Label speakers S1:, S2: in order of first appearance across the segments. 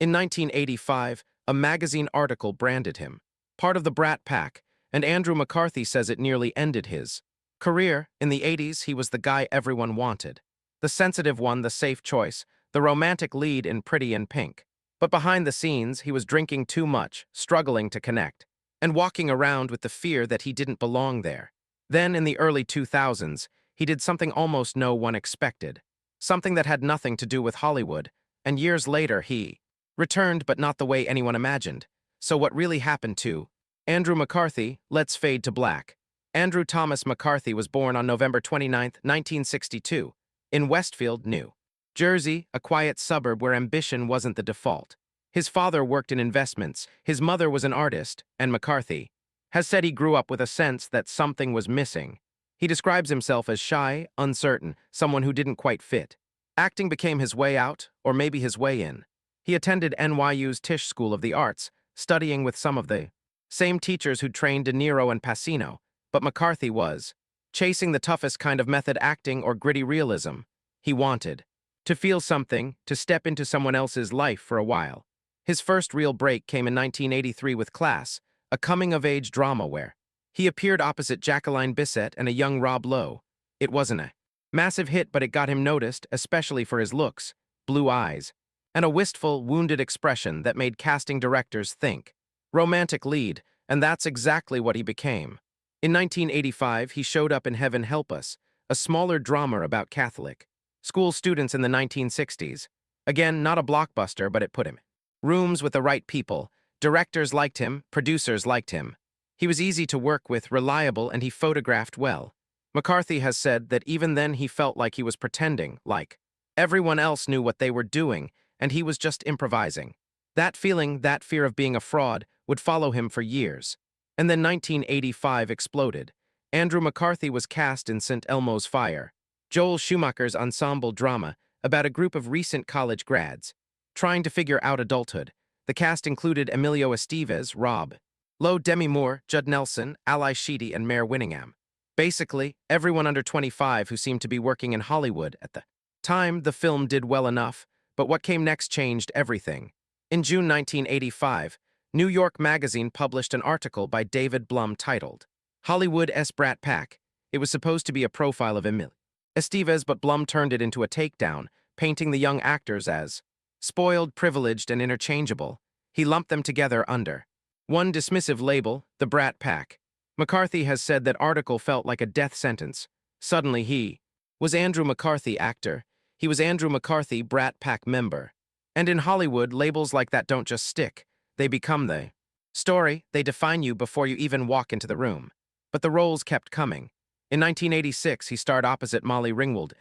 S1: In 1985, a magazine article branded him part of the Brat Pack, and Andrew McCarthy says it nearly ended his career. In the 80s, he was the guy everyone wanted. The sensitive one, the safe choice, the romantic lead in Pretty in Pink. But behind the scenes, he was drinking too much, struggling to connect, and walking around with the fear that he didn't belong there. Then, in the early 2000s, he did something almost no one expected. Something that had nothing to do with Hollywood, and years later he returned, but not the way anyone imagined. So what really happened to Andrew McCarthy? Let's fade to black. Andrew Thomas McCarthy was born on November 29, 1962, in Westfield, New Jersey, a quiet suburb where ambition wasn't the default. His father worked in investments, his mother was an artist, and McCarthy has said he grew up with a sense that something was missing. He describes himself as shy, uncertain, someone who didn't quite fit. Acting became his way out, or maybe his way in. He attended NYU's Tisch School of the Arts, studying with some of the same teachers who'd trained De Niro and Pacino, but McCarthy was chasing the toughest kind of method acting or gritty realism. He wanted to feel something, to step into someone else's life for a while. His first real break came in 1983 with Class, a coming-of-age drama where he appeared opposite Jacqueline Bisset and a young Rob Lowe. It wasn't a massive hit, but it got him noticed, especially for his looks, blue eyes, and a wistful, wounded expression that made casting directors think. Romantic lead, and that's exactly what he became. In 1985, he showed up in Heaven Help Us, a smaller drama about Catholic school students in the 1960s. Again, not a blockbuster, but it put him rooms with the right people. Directors liked him, producers liked him. He was easy to work with, reliable, and he photographed well. McCarthy has said that even then he felt like he was pretending, like everyone else knew what they were doing, and he was just improvising. That feeling, that fear of being a fraud, would follow him for years. And then 1985 exploded. Andrew McCarthy was cast in St. Elmo's Fire, Joel Schumacher's ensemble drama about a group of recent college grads trying to figure out adulthood. The cast included Emilio Estevez, Rob Lowe, Demi Moore, Judd Nelson, Ally Sheedy, and Mare Winningham. Basically, everyone under 25 who seemed to be working in Hollywood at the time. The film did well enough, but what came next changed everything. In June 1985, New York Magazine published an article by David Blum titled Hollywood's Brat Pack. It was supposed to be a profile of Emilio Estevez, but Blum turned it into a takedown, painting the young actors as spoiled, privileged, and interchangeable. He lumped them together under one dismissive label, the Brat Pack. McCarthy has said that article felt like a death sentence. Suddenly he was Andrew McCarthy, actor. He was Andrew McCarthy, Brat Pack member. And in Hollywood, labels like that don't just stick. They become the story. They define you before you even walk into the room. But the roles kept coming. In 1986, he starred opposite Molly Ringwald,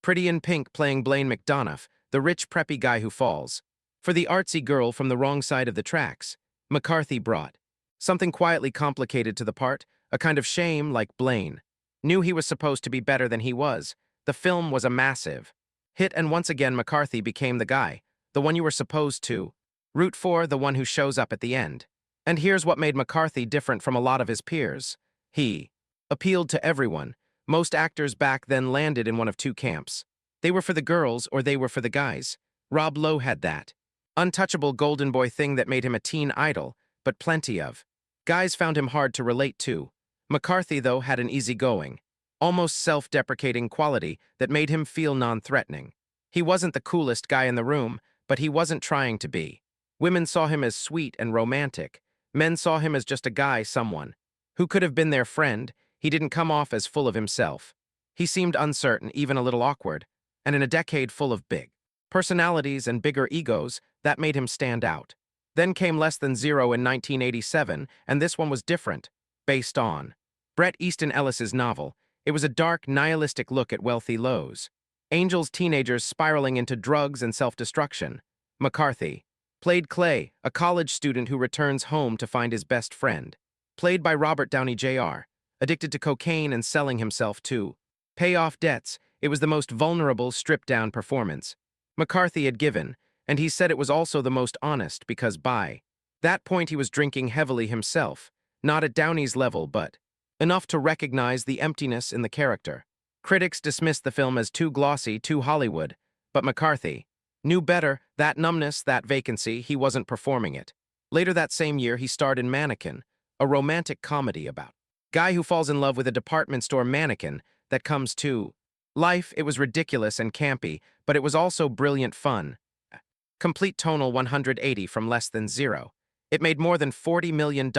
S1: Pretty in Pink, playing Blaine McDonough, the rich, preppy guy who falls for the artsy girl from the wrong side of the tracks. McCarthy brought something quietly complicated to the part, a kind of shame, like Blaine knew he was supposed to be better than he was. The film was a massive hit, and once again McCarthy became the guy, the one you were supposed to root for, the one who shows up at the end. And here's what made McCarthy different from a lot of his peers. He appealed to everyone. Most actors back then landed in one of two camps. They were for the girls or they were for the guys. Rob Lowe had that untouchable golden boy thing that made him a teen idol, but plenty of guys found him hard to relate to. McCarthy, though, had an easygoing, almost self-deprecating quality that made him feel non-threatening. He wasn't the coolest guy in the room, but he wasn't trying to be. Women saw him as sweet and romantic. Men saw him as just a guy, someone who could have been their friend. He didn't come off as full of himself. He seemed uncertain, even a little awkward, and in a decade full of big personalities and bigger egos, that made him stand out. Then came Less Than Zero in 1987, and this one was different, based on Bret Easton Ellis's novel. It was a dark, nihilistic look at wealthy Lowe's angels, teenagers spiraling into drugs and self-destruction. McCarthy played Clay, a college student who returns home to find his best friend, played by Robert Downey Jr., addicted to cocaine and selling himself to pay off debts. It was the most vulnerable, stripped-down performance McCarthy had given, and he said it was also the most honest because by that point he was drinking heavily himself, not at Downey's level but enough to recognize the emptiness in the character. Critics dismissed the film as too glossy, too Hollywood, but McCarthy Knew better, that numbness, that vacancy, he wasn't performing it. Later that same year, he starred in Mannequin, a romantic comedy about guy who falls in love with a department store mannequin that comes to life. It was ridiculous and campy, but it was also brilliant fun. Complete tonal 180 from less than zero. It made more than $40 million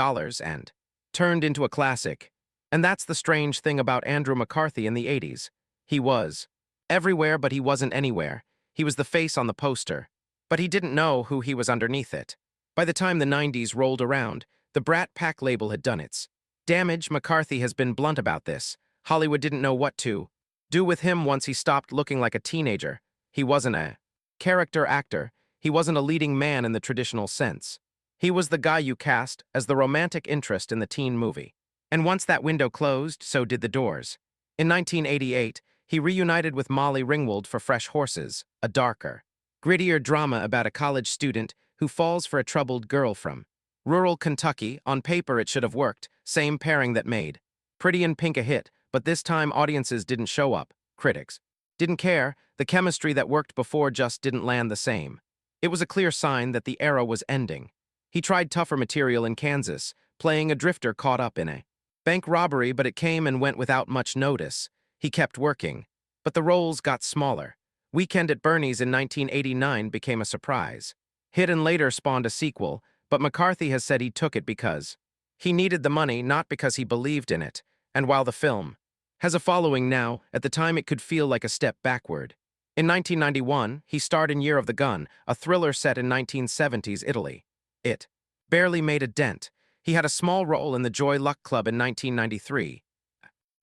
S1: and turned into a classic. And that's the strange thing about Andrew McCarthy in the 80s. He was everywhere, but he wasn't anywhere. He was the face on the poster, but he didn't know who he was underneath it. By the time the 90s rolled around, the Brat Pack label had done its damage. McCarthy has been blunt about this. Hollywood didn't know what to do with him once he stopped looking like a teenager. He wasn't a character actor. He wasn't a leading man in the traditional sense. He was the guy you cast as the romantic interest in the teen movie. And once that window closed, so did the doors. In 1988, he reunited with Molly Ringwald for Fresh Horses, a darker, grittier drama about a college student who falls for a troubled girl from rural Kentucky. On paper, it should have worked. Same pairing that made Pretty in Pink a hit, but this time audiences didn't show up. Critics didn't care. The chemistry that worked before just didn't land the same. It was a clear sign that the era was ending. He tried tougher material in Kansas, playing a drifter caught up in a bank robbery, but it came and went without much notice. He kept working, but the roles got smaller. Weekend at Bernie's in 1989 became a surprise. Hit and later spawned a sequel, but McCarthy has said he took it because he needed the money, not because he believed in it. And while the film has a following now, at the time it could feel like a step backward. In 1991, he starred in Year of the Gun, a thriller set in 1970s Italy. It barely made a dent. He had a small role in the Joy Luck Club in 1993.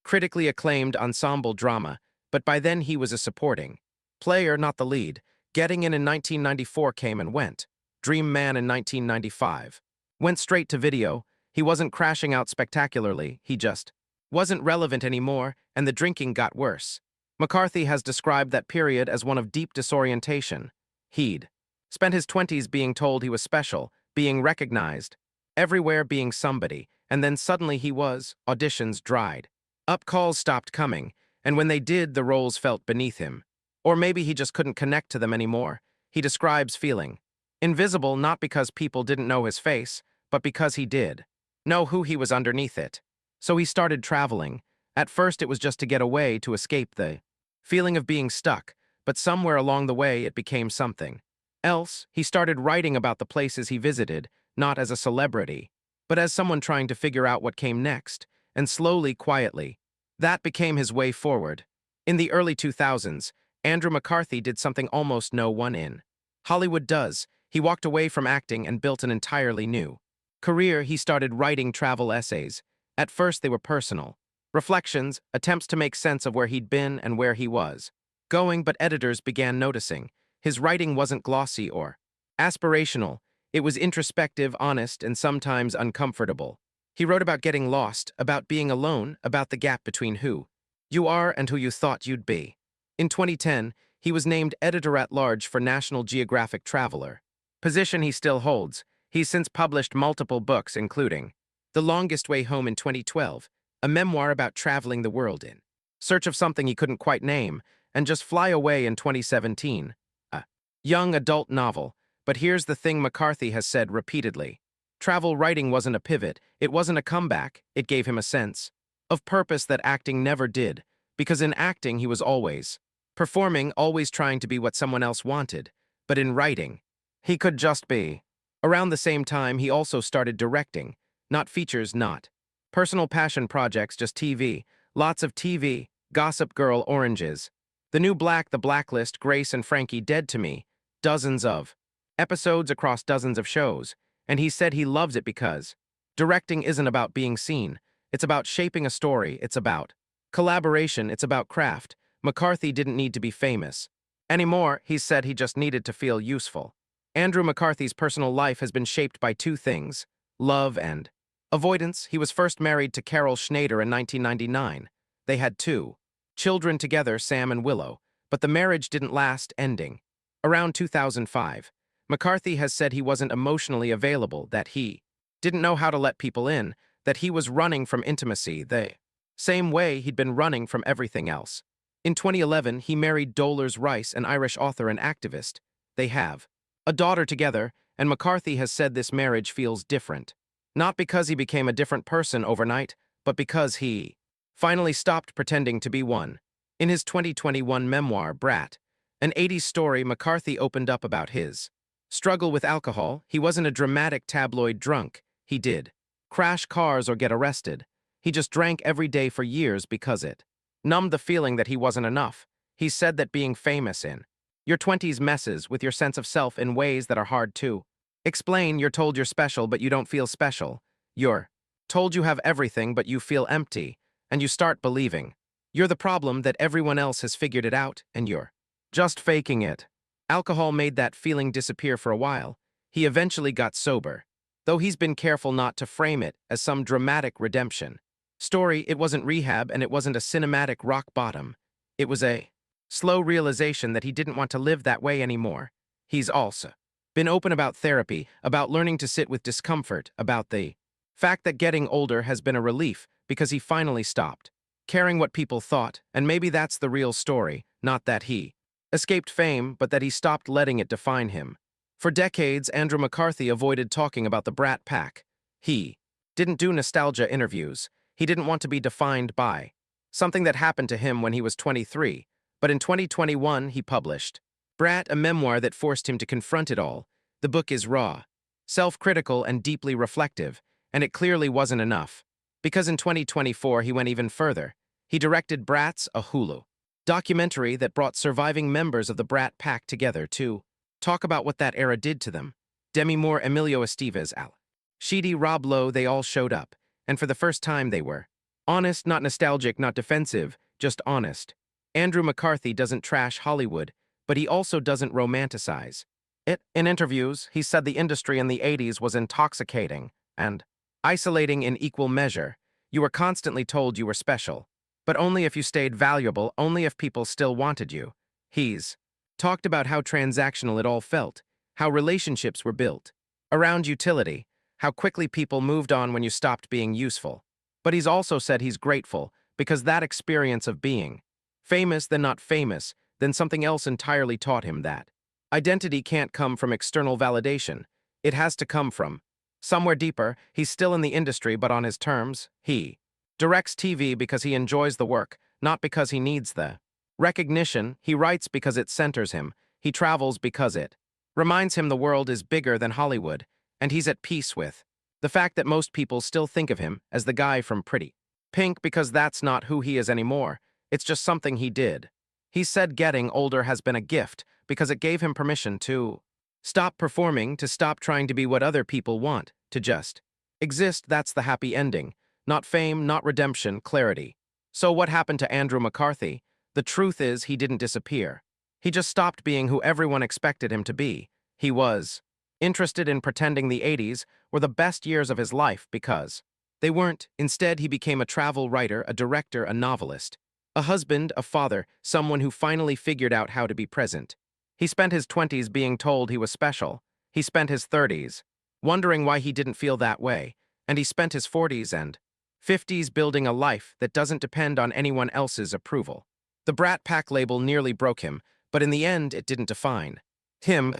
S1: Critically acclaimed ensemble drama, but by then he was a supporting player, not the lead. Getting in 1994 came and went. Dream Man in 1995 went straight to video. He wasn't crashing out spectacularly, he just wasn't relevant anymore, and the drinking got worse. McCarthy has described that period as one of deep disorientation. He'd spent his 20s being told he was special, being recognized, everywhere being somebody, and then suddenly he was. Auditions dried up, calls stopped coming, and when they did, the roles felt beneath him. Or maybe he just couldn't connect to them anymore. He describes feeling invisible, not because people didn't know his face, but because he did know who he was underneath it. So he started traveling. At first it was just to get away, to escape the feeling of being stuck, but somewhere along the way it became something else. He started writing about the places he visited, not as a celebrity, but as someone trying to figure out what came next, and slowly, quietly, that became his way forward. In the early 2000s, Andrew McCarthy did something almost no one in Hollywood does. He walked away from acting and built an entirely new career. He started writing travel essays. At first they were personal reflections, attempts to make sense of where he'd been and where he was going, but editors began noticing. His writing wasn't glossy or aspirational. It was introspective, honest, and sometimes uncomfortable. He wrote about getting lost, about being alone, about the gap between who you are and who you thought you'd be. In 2010, he was named editor-at-large for National Geographic Traveler, position he still holds. He's since published multiple books, including The Longest Way Home in 2012, a memoir about traveling the world in search of something he couldn't quite name, and Just Fly Away in 2017, a young adult novel. But here's the thing McCarthy has said repeatedly. Travel writing wasn't a pivot, it wasn't a comeback, it gave him a sense of purpose that acting never did, because in acting he was always performing, always trying to be what someone else wanted, but in writing, he could just be. Around the same time, he also started directing, not features, not personal passion projects, just TV, lots of TV, Gossip Girl, Oranges, The New Black, The Blacklist, Grace and Frankie, Dead to Me, dozens of episodes across dozens of shows, and he said he loves it because directing isn't about being seen, it's about shaping a story, it's about collaboration, it's about craft. McCarthy didn't need to be famous anymore. He said he just needed to feel useful. Andrew McCarthy's personal life has been shaped by two things, love and avoidance. He was first married to Carol Schneider in 1999. They had two children together, Sam and Willow, but the marriage didn't last, ending around 2005. McCarthy has said he wasn't emotionally available, that he didn't know how to let people in, that he was running from intimacy the same way he'd been running from everything else. In 2011, he married Dolores Rice, an Irish author and activist. They have a daughter together, and McCarthy has said this marriage feels different. Not because he became a different person overnight, but because he finally stopped pretending to be one. In his 2021 memoir, Brat, an 80s story, McCarthy opened up about his struggle with alcohol. He wasn't a dramatic tabloid drunk. He did crash cars or get arrested. He just drank every day for years because it numbed the feeling that he wasn't enough. He said that being famous in your 20s messes with your sense of self in ways that are hard to explain. You're told you're special, but you don't feel special. You're told you have everything, but you feel empty, and you start believing you're the problem, that everyone else has figured it out, and you're just faking it. Alcohol made that feeling disappear for a while. He eventually got sober, though he's been careful not to frame it as some dramatic redemption story. It wasn't rehab, and it wasn't a cinematic rock bottom. It was a slow realization that he didn't want to live that way anymore. He's also been open about therapy, about learning to sit with discomfort, about the fact that getting older has been a relief because he finally stopped caring what people thought, and maybe that's the real story, not that he escaped fame, but that he stopped letting it define him. For decades, Andrew McCarthy avoided talking about the Brat Pack. He didn't do nostalgia interviews. He didn't want to be defined by something that happened to him when he was 23. But in 2021, he published Brat, a memoir that forced him to confront it all. The book is raw, self-critical, and deeply reflective, and it clearly wasn't enough. Because in 2024, he went even further. He directed Brat's, a Hulu documentary that brought surviving members of the Brat Pack together to talk about what that era did to them. Demi Moore, Emilio Estevez, Al Sheedy, Rob Lowe, they all showed up, and for the first time they were honest, not nostalgic, not defensive, just honest. Andrew McCarthy doesn't trash Hollywood, but he also doesn't romanticize it. In interviews, he said the industry in the 80s was intoxicating and isolating in equal measure. You were constantly told you were special, but only if you stayed valuable, only if people still wanted you. He's talked about how transactional it all felt, how relationships were built around utility, how quickly people moved on when you stopped being useful. But he's also said he's grateful because that experience of being famous, then not famous, then something else entirely taught him that identity can't come from external validation. It has to come from somewhere deeper. He's still in the industry, but on his terms. He directs TV because he enjoys the work, not because he needs the recognition. He writes because it centers him. He travels because it reminds him the world is bigger than Hollywood, and he's at peace with the fact that most people still think of him as the guy from Pretty Pink, because that's not who he is anymore. It's just something he did. He said getting older has been a gift because it gave him permission to stop performing, to stop trying to be what other people want, to just exist. That's the happy ending. Not fame, not redemption, clarity. So what happened to Andrew McCarthy? The truth is, he didn't disappear. He just stopped being who everyone expected him to be. He was interested in pretending the 80s were the best years of his life because they weren't. Instead, he became a travel writer, a director, a novelist, a husband, a father, someone who finally figured out how to be present. He spent his 20s being told he was special. He spent his 30s wondering why he didn't feel that way. And he spent his 40s and 50s building a life that doesn't depend on anyone else's approval. The Brat Pack label nearly broke him, but in the end, it didn't define him.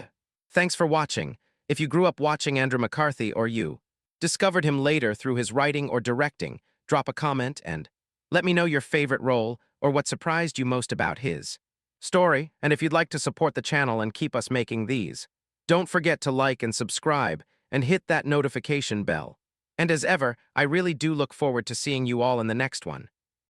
S1: Thanks for watching. If you grew up watching Andrew McCarthy, or you discovered him later through his writing or directing, drop a comment and let me know your favorite role or what surprised you most about his story. And if you'd like to support the channel and keep us making these, don't forget to like and subscribe and hit that notification bell. And as ever, I really do look forward to seeing you all in the next one.